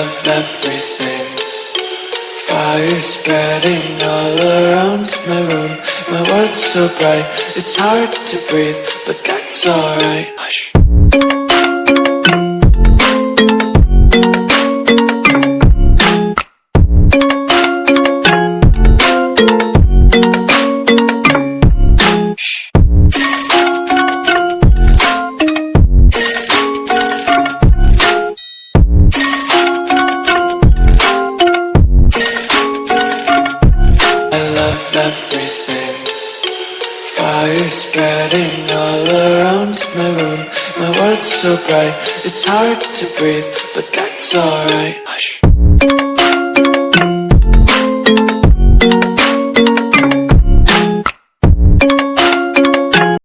love everything. Fire spreading all around my room. My world's so bright, it's hard to breathe, but that's alright. Hush. Everything. Fire spreading all around my room. My world's so bright, it's hard to breathe, but that's alright. Hush.